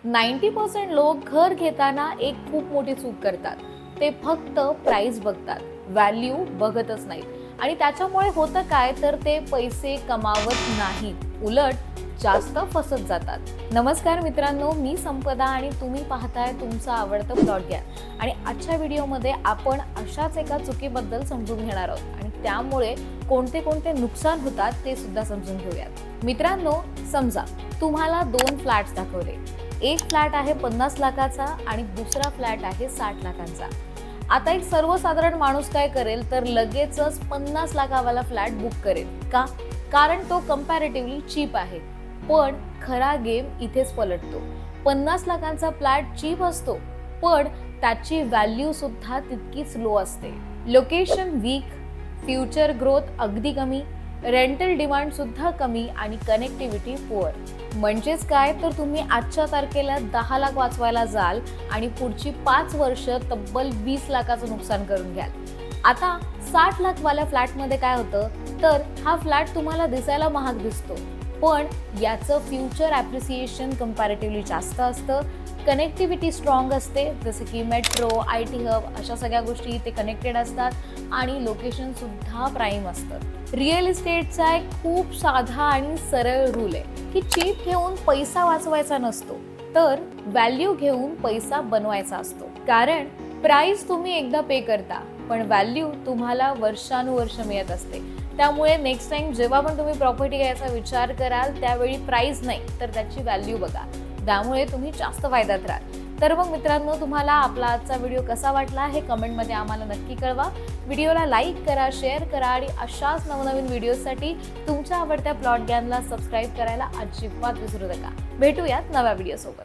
90% लोक घर घेताना एक खूप मोठी चूक करतात. ते फक्त प्राइस बघतात, व्हॅल्यू बघतच नाहीत आणि त्याच्यामुळे होतं काय तर ते पैसे कमावत नाहीत, उलट जास्त फसत जातात. नमस्कार मित्रांनो, मी संपदा आणि तुम्ही पाहताय तुमचं आवडतं प्लॉट ज्ञान. आणि आजच्या व्हिडिओमध्ये आपण अशाच एका चुकीबद्दल समजून घेणार आहोत आणि त्यामुळे कोणते कोणते नुकसान होतात ते सुद्धा समजून घेऊयात. मित्रांनो, समजा तुम्हाला 2 फ्लॅट्स दाखवले. एक फ्लॅट आहे 50 लाखाचा आणि दुसरा फ्लॅट आहे 60 लाखांचा. आता एक सर्वसाधारण माणूस काय करेल तर लगेचच 50 लाखावाला फ्लॅट बुक करेल. का? कारण तो कंपॅरेटिव्हली चीप आहे. पण खरा गेम इथेच पलटतो. 50 लाखांचा फ्लॅट चीप असतो, पण त्याची व्हॅल्यू सुद्धा तितकीच लो असते. लोकेशन वीक, फ्युचर ग्रोथ अगदी कमी, रेंटल डिमांड सुद्धा कमी आणि कनेक्टिव्हिटी पुअर. म्हणजेच काय तर तुम्ही आजच्या तारखेला 10 लाख वाचवायला जाल आणि पुढची 5 वर्ष तब्बल 20 लाखाचं नुकसान करून घ्याल. आता 60 लाखवाल्या फ्लॅटमध्ये काय होतं तर हा फ्लॅट तुम्हाला दिसायला महाग दिसतो, पण याचं फ्युचर ॲप्रिसिएशन कंपॅरेटिव्हली जास्त असतं. कनेक्टिव्हिटी स्ट्रॉंग असते, जसे की मेट्रो, IT हब अशा सगळ्या गोष्टी इथे कनेक्टेड असतात आणि लोकेशनसुद्धा प्राईम असतं. रिअल इस्टेटचा एक खूप साधा आणि सरळ रूल आहे की चीप घेऊन पैसा वाचवायचा नसतो, तर व्हॅल्यू घेऊन पैसा बनवायचा असतो. कारण प्राइस तुम्ही एकदा पे करता, पण व्हॅल्यू तुम्हाला वर्षानुवर्ष मिळत असते. त्यामुळे नेक्स्ट टाइम जेव्हा पण तुम्ही प्रॉपर्टी घ्यायचा विचार कराल त्यावेळी प्राइस नाही तर त्याची व्हॅल्यू बघा. त्यामुळे तुम्ही जास्त फायद्यात राहाल. तर मग मित्रांनो, तुम्हाला आपला आजचा व्हिडिओ कसा वाटला हे कमेंटमध्ये आम्हाला नक्की कळवा. व्हिडिओला लाईक करा, शेअर करा आणि अशाच नवनवीन व्हिडिओसाठी तुमच्या आवडत्या प्लॉट ज्ञानला सबस्क्राईब करायला अजिबात विसरू नका. भेटूयात नव्या व्हिडिओसोबत.